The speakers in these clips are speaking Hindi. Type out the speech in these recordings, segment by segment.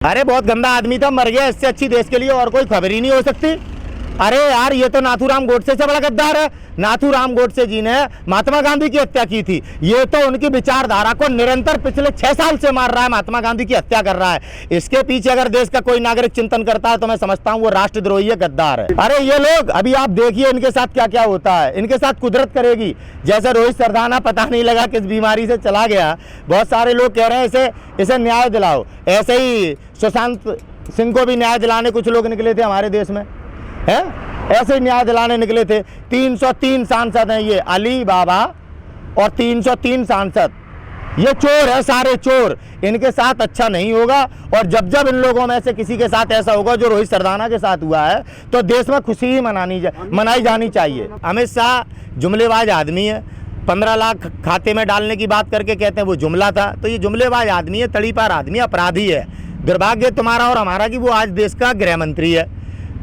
अरे बहुत गंदा आदमी था, मर गया। इससे अच्छी देश के लिए और कोई खबर ही नहीं हो सकती। अरे यार, ये तो नाथूराम गोडसे से बड़ा गद्दार है। नाथूराम गोडसे जी ने महात्मा गांधी की हत्या की थी। ये तो उनकी विचारधारा को निरंतर पिछले 6 साल से मार रहा है, महात्मा गांधी की हत्या कर रहा है। इसके पीछे अगर देश का कोई नागरिक चिंतन करता है तो मैं समझता हूँ वो राष्ट्रद्रोही है, गद्दार है। अरे ये लोग अभी आप देखिए इनके साथ क्या क्या होता है। इनके साथ कुदरत करेगी। जैसे रोहित सरदाना पता नहीं लगा किस बीमारी से चला गया, बहुत सारे लोग कह रहे हैं इसे न्याय दिलाओ। ऐसे ही सुशांत सिंह को भी न्याय दिलाने कुछ लोग निकले थे हमारे देश में, है ऐसे ही न्याय दिलाने निकले थे। 303 सांसद हैं ये अली बाबा और 303 सांसद, ये चोर है, सारे चोर। इनके साथ अच्छा नहीं होगा। और जब जब इन लोगों में से किसी के साथ ऐसा होगा जो रोहित सरदाना के साथ हुआ है तो देश में खुशी ही मनाई जानी चाहिए। अमित शाह जुमलेबाज आदमी है। 15 लाख खाते में डालने की बात करके कहते हैं वो जुमला था। तो ये जुमलेबाज आदमी है, तड़ीपार आदमी, अपराधी है। दुर्भाग्य तुम्हारा और हमारा कि वो आज देश का गृह मंत्री है।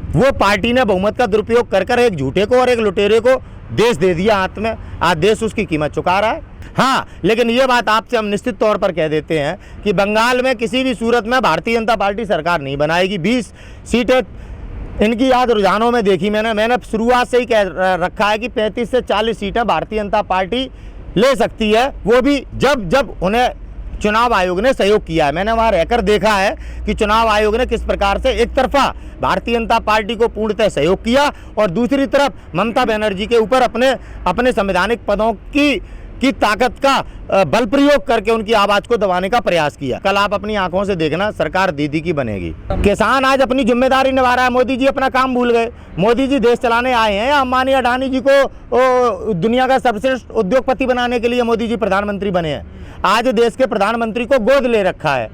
वो पार्टी ने बहुमत का दुरुपयोग कर एक झूठे को और एक लुटेरे को देश दे दिया हाथ में। आज देश उसकी कीमत चुका रहा है। हाँ, लेकिन ये बात आपसे हम निश्चित तौर पर कह देते हैं कि बंगाल में किसी भी सूरत में भारतीय जनता पार्टी सरकार नहीं बनाएगी। 20 सीटें इनकी आज रुझानों में देखी मैंने शुरुआत से ही कह रखा है कि 35 से 40 सीटें भारतीय जनता पार्टी ले सकती है। वो भी जब उन्हें चुनाव आयोग ने सहयोग किया है। मैंने वहाँ रहकर देखा है कि चुनाव आयोग ने किस प्रकार से एक तरफा भारतीय जनता पार्टी को पूर्णतः सहयोग किया और दूसरी तरफ ममता बनर्जी के ऊपर अपने संवैधानिक पदों की ताकत का बल प्रयोग करके उनकी आवाज को दबाने का प्रयास किया। कल आप अपनी आंखों से देखना, सरकार दीदी की बनेगी। किसान आज अपनी जिम्मेदारी निभा रहा है। मोदी जी अपना काम भूल गए। मोदी जी देश चलाने आए हैं। अंबानी अडानी जी को दुनिया का सर्वश्रेष्ठ उद्योगपति बनाने के लिए मोदी जी प्रधानमंत्री बने हैं। आज देश के प्रधानमंत्री को गोद ले रखा है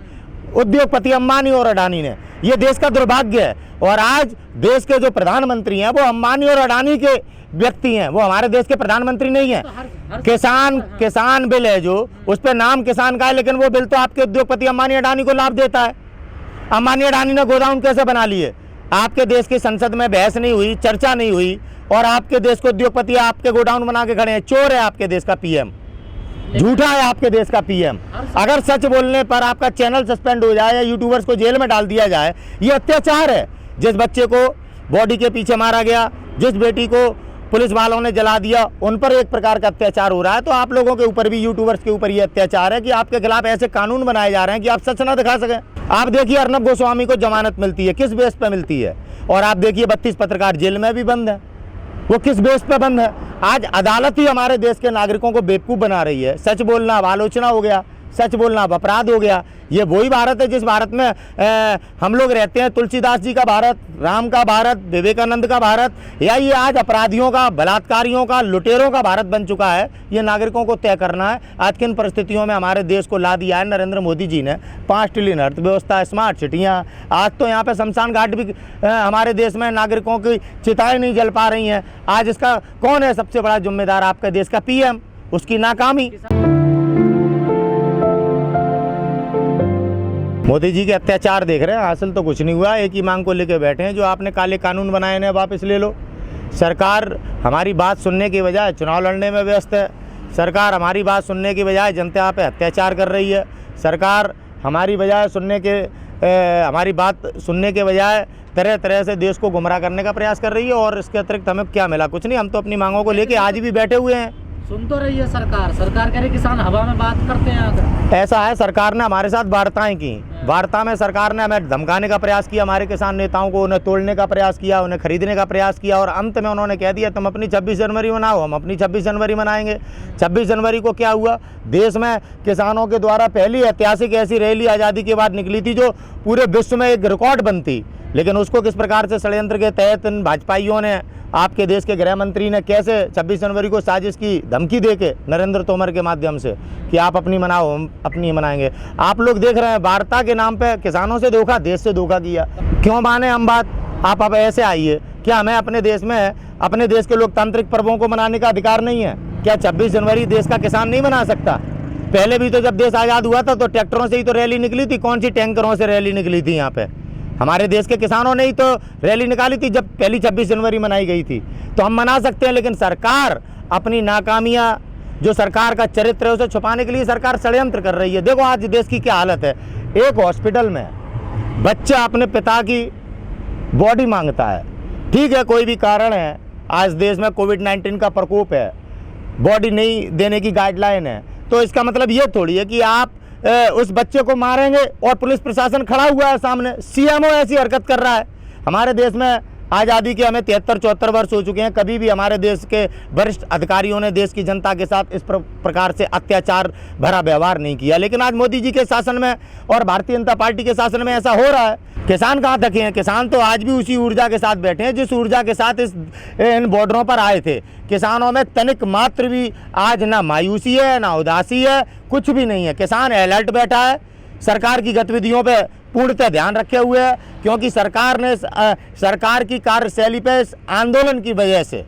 उद्योगपति अंबानी और अडानी ने। ये देश का दुर्भाग्य है। और आज देश के जो प्रधानमंत्री हैं वो अंबानी और अडानी के व्यक्ति हैं, वो हमारे देश के प्रधानमंत्री नहीं है। किसान बिल है जो, उस पर नाम किसान का है, लेकिन वो बिल तो आपके उद्योगपति अंबानी अडानी को लाभ देता है। अंबानी अडानी ने गोदाम कैसे बना लिए? आपके देश की संसद में बहस नहीं हुई, चर्चा नहीं हुई और आपके देश के उद्योगपति आपके गोडाउन बना के खड़े हैं। चोर है आपके देश का पीएम, झूठा है आपके देश का पीएम। अगर सच बोलने पर आपका चैनल सस्पेंड हो जाए या यूट्यूबर्स को जेल में डाल दिया जाए, ये अत्याचार है। जिस बच्चे को बॉडी के पीछे मारा गया, जिस बेटी को पुलिस वालों ने जला दिया, उन पर एक प्रकार का अत्याचार हो रहा है। तो आप लोगों के ऊपर भी, यूट्यूबर्स के ऊपर ये अत्याचार है कि आपके खिलाफ ऐसे कानून बनाए जा रहे हैं कि आप सच ना दिखा सकें। आप देखिए अर्नब गोस्वामी को जमानत मिलती है, किस बेस पे मिलती है? और आप देखिए 32 पत्रकार जेल में भी बंद है, वो किस बेस पे बंद है? आज अदालत ही हमारे देश के नागरिकों को बेवकूफ़ बना रही है। सच बोलना अब आलोचना हो गया, सच बोलना अब अपराध हो गया। ये वही भारत है जिस भारत में हम लोग रहते हैं। तुलसीदास जी का भारत, राम का भारत, विवेकानंद का भारत, या ये आज अपराधियों का, बलात्कारियों का, लुटेरों का भारत बन चुका है? ये नागरिकों को तय करना है आज किन परिस्थितियों में हमारे देश को ला दिया है नरेंद्र मोदी जी ने। 5 ट्रिलियन अर्थव्यवस्था, स्मार्ट सिटियाँ। आज तो यहाँ पे शमशान घाट भी हमारे देश में नागरिकों की चिताएँ नहीं जल पा रही हैं। आज इसका कौन है सबसे बड़ा जिम्मेदार? आपके देश का पीएम, उसकी नाकामी। मोदी जी के अत्याचार देख रहे हैं, हासिल तो कुछ नहीं हुआ। एक ही मांग को लेकर बैठे हैं, जो आपने काले कानून बनाए हैं वापस ले लो। सरकार हमारी बात सुनने की बजाय चुनाव लड़ने में व्यस्त है। सरकार हमारी बात सुनने की बजाय जनता पे अत्याचार कर रही है। सरकार हमारी बात सुनने के बजाय तरह तरह से देश को गुमराह करने का प्रयास कर रही है। और इसके अतिरिक्त हमें क्या मिला? कुछ नहीं। हम तो अपनी मांगों को लेके आज भी बैठे हुए हैं। सुन तो रही है सरकार कह रही किसान हवा में बात करते हैं। ऐसा है, सरकार ने हमारे साथ वार्ताएं की। वार्ता में सरकार ने हमें धमकाने का प्रयास किया, हमारे किसान नेताओं को, उन्हें तोड़ने का प्रयास किया, उन्हें खरीदने का प्रयास किया और अंत में उन्होंने कह दिया तुम अपनी 26 जनवरी मनाओ, हम अपनी 26 जनवरी मनाएंगे। 26 जनवरी को क्या हुआ? देश में किसानों के द्वारा पहली ऐतिहासिक ऐसी रैली आज़ादी के बाद निकली थी जो पूरे विश्व में एक रिकॉर्ड बनती। लेकिन उसको किस प्रकार से षड्यंत्र के तहत इन भाजपाइयों ने, आपके देश के गृह मंत्री ने कैसे 26 जनवरी को साजिश की, धमकी देके नरेंद्र तोमर के माध्यम से कि आप अपनी मनाओ, हम अपनी मनाएंगे। आप लोग देख रहे हैं वार्ता के नाम पे किसानों से धोखा, देश से धोखा किया। क्यों माने हम बात? आप अब ऐसे आइए, क्या हमें अपने देश में, अपने देश के लोकतांत्रिक पर्वों को मनाने का अधिकार नहीं है? क्या 26 जनवरी देश का किसान नहीं मना सकता? पहले भी तो जब देश आज़ाद हुआ था तो ट्रैक्टरों से ही तो रैली निकली थी। कौन सी टैंकरों से रैली निकली थी? यहाँ पे हमारे देश के किसानों ने ही तो रैली निकाली थी जब पहली 26 जनवरी मनाई गई थी। तो हम मना सकते हैं, लेकिन सरकार अपनी नाकामियां, जो सरकार का चरित्र है उसे छुपाने के लिए सरकार षड्यंत्र कर रही है। देखो आज देश की क्या हालत है। एक हॉस्पिटल में बच्चा अपने पिता की बॉडी मांगता है। ठीक है, कोई भी कारण है, आज देश में कोविड-19 का प्रकोप है, बॉडी नहीं देने की गाइडलाइन है, तो इसका मतलब ये थोड़ी है कि आप उस बच्चे को मारेंगे और पुलिस प्रशासन खड़ा हुआ है सामने। सीएमओ ऐसी हरकत कर रहा है। हमारे देश में आज़ादी के हमें 73-74 वर्ष हो चुके हैं, कभी भी हमारे देश के वरिष्ठ अधिकारियों ने देश की जनता के साथ इस प्रकार से अत्याचार भरा व्यवहार नहीं किया। लेकिन आज मोदी जी के शासन में और भारतीय जनता पार्टी के शासन में ऐसा हो रहा है। किसान कहाँ तक हैं? किसान तो आज भी उसी ऊर्जा के साथ बैठे हैं जिस ऊर्जा के साथ इन बॉर्डरों पर आए थे। किसानों में तनिक मात्र भी आज ना मायूसी है, ना उदासी है, कुछ भी नहीं है। किसान अलर्ट बैठा है, सरकार की गतिविधियों पे पूर्णतः ध्यान रखे हुए है, क्योंकि सरकार की कार्यशैली पे इस आंदोलन की वजह से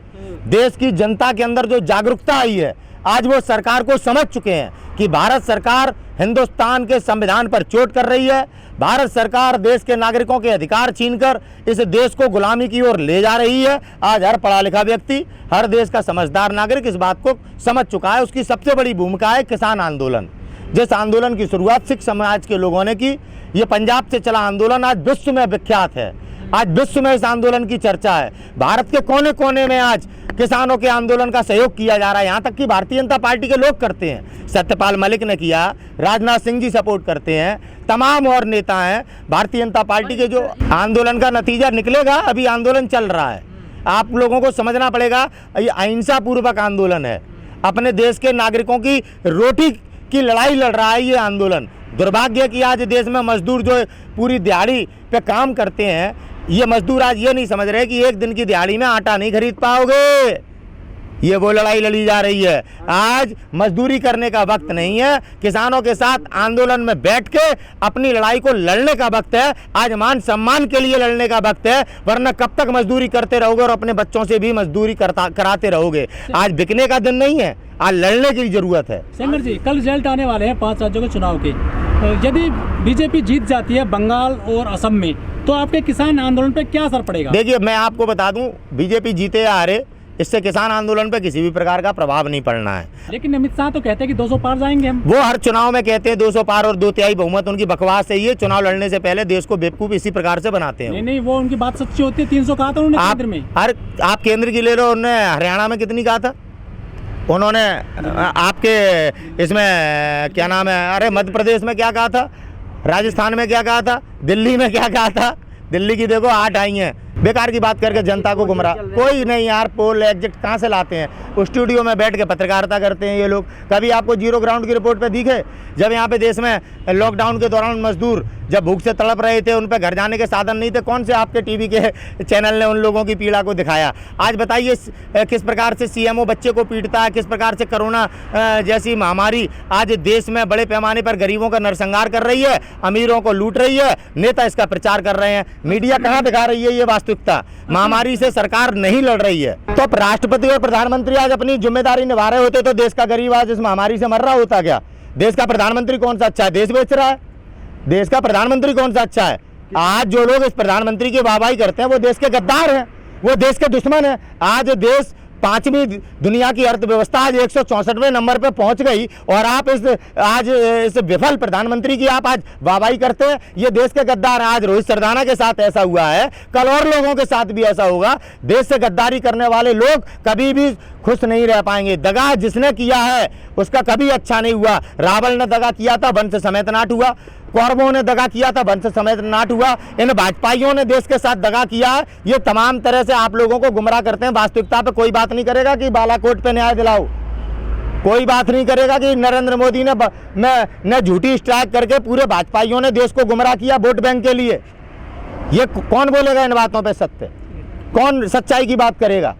देश की जनता के अंदर जो जागरूकता आई है, आज वो सरकार को समझ चुके हैं कि भारत सरकार हिंदुस्तान के संविधान पर चोट कर रही है। भारत सरकार देश के नागरिकों के अधिकार छीनकर इस देश को गुलामी की ओर ले जा रही है। आज हर पढ़ा लिखा व्यक्ति, हर देश का समझदार नागरिक इस बात को समझ चुका है। उसकी सबसे बड़ी भूमिका है किसान आंदोलन। जिस आंदोलन की शुरुआत सिख समाज के लोगों ने की, ये पंजाब से चला आंदोलन आज विश्व में विख्यात है। आज विश्व में इस आंदोलन की चर्चा है। भारत के कोने कोने में आज किसानों के आंदोलन का सहयोग किया जा रहा है। यहाँ तक कि भारतीय जनता पार्टी के लोग करते हैं। सत्यपाल मलिक ने किया, राजनाथ सिंह जी सपोर्ट करते हैं, तमाम और नेता हैं भारतीय जनता पार्टी के। जो आंदोलन का नतीजा निकलेगा, अभी आंदोलन चल रहा है, आप लोगों को समझना पड़ेगा। ये अहिंसा पूर्वक आंदोलन है, अपने देश के नागरिकों की रोटी की लड़ाई लड़ रहा है ये आंदोलन। दुर्भाग्य कि आज देश में मजदूर जो पूरी दिहाड़ी पे काम करते हैं, ये मजदूर आज ये नहीं समझ रहे कि एक दिन की दिहाड़ी में आटा नहीं खरीद पाओगे। ये वो लड़ाई लड़ी जा रही है। आज मजदूरी करने का वक्त नहीं है, किसानों के साथ आंदोलन में बैठ के अपनी लड़ाई को लड़ने का वक्त है। आज मान सम्मान के लिए लड़ने का वक्त है, वरना कब तक मजदूरी करते रहोगे और अपने बच्चों से भी मजदूरी कराते रहोगे। आज बिकने का दिन नहीं है, आज लड़ने की जरूरत है। सेंगर जी, कल रिजल्ट आने वाले हैं 5 राज्यों के चुनाव के। यदि बीजेपी जीत जाती है बंगाल और असम में, तो आपके किसान आंदोलन पे क्या असर पड़ेगा? देखिए, मैं आपको बता दूं, बीजेपी जीते या हारे, इससे किसान आंदोलन पे किसी भी प्रकार का प्रभाव नहीं पड़ना है। लेकिन अमित शाह तो कहते हैं कि 200 पार जाएंगे हम। वो हर चुनाव में कहते हैं 200 पार और 2/3 बहुमत। उनकी बकवास है ये। चुनाव लड़ने से पहले देश को बेवकूफ इसी प्रकार से बनाते हैं। नहीं, वो उनकी बात सच्ची होती है। 300 कहा था उन्होंने केंद्र में। आप केंद्र की ले लो, उन्होंने हरियाणा में कितनी कहा था? उन्होंने आपके इसमें क्या नाम है, अरे मध्य प्रदेश में क्या कहा था, राजस्थान में क्या कहा था, दिल्ली में क्या कहा था? दिल्ली की देखो 8 आई हैं। बेकार की बात करके जनता को गुमराह। कोई नहीं यार, पोल एग्जिट कहाँ से लाते हैं? स्टूडियो में बैठ के पत्रकारिता करते हैं ये लोग। कभी आपको जीरो ग्राउंड की रिपोर्ट पे दिखे? जब यहाँ पे देश में लॉकडाउन के दौरान मजदूर जब भूख से तड़प रहे थे, उन पर घर जाने के साधन नहीं थे, कौन से आपके टीवी के चैनल ने उन लोगों की पीड़ा को दिखाया? आज बताइए किस प्रकार से सीएमओ बच्चे को पीटता है, किस प्रकार से कोरोना जैसी महामारी आज देश में बड़े पैमाने पर गरीबों का नरसंहार कर रही है, अमीरों को लूट रही है। नेता इसका प्रचार कर रहे हैं, मीडिया कहाँ दिखा रही है ये वास्तविकता? महामारी से सरकार नहीं लड़ रही है। तो राष्ट्रपति और प्रधानमंत्री आज अपनी जिम्मेदारी निभा रहे होते तो देश का गरीब आज इस महामारी से मर रहा होता क्या? देश का प्रधानमंत्री कौन सा अच्छा है? देश बेच रहा है। देश का प्रधानमंत्री कौन सा अच्छा है? आज जो लोग इस प्रधानमंत्री की वाहवाही करते हैं वो देश के गद्दार हैं, वो देश के दुश्मन हैं। आज देश 5वीं दुनिया की अर्थव्यवस्था आज 164वें नंबर पे पहुंच गई और आप इस विफल प्रधानमंत्री की आप आज वाहवाही करते हैं। ये देश के गद्दार हैं। आज रोहित सरदाना के साथ ऐसा हुआ है, कल और लोगों के साथ भी ऐसा होगा। देश से गद्दारी करने वाले लोग कभी भी खुश नहीं रह पाएंगे। दगा जिसने किया है उसका कभी अच्छा नहीं हुआ। रावण ने दगा किया था, वंश समेत नाट हुआ। कौरवों ने दगा किया था, वंश समेत नाट हुआ। इन भाजपाइयों ने देश के साथ दगा किया है। ये तमाम तरह से आप लोगों को गुमराह करते हैं। वास्तविकता पे कोई बात नहीं करेगा कि बालाकोट पे न्याय दिलाओ, कोई बात नहीं करेगा कि नरेंद्र मोदी ने झूठी स्ट्राइक करके पूरे भाजपाइयों ने देश को गुमराह किया वोट बैंक के लिए। ये कौन बोलेगा इन बातों पे सत्य? कौन सच्चाई की बात करेगा?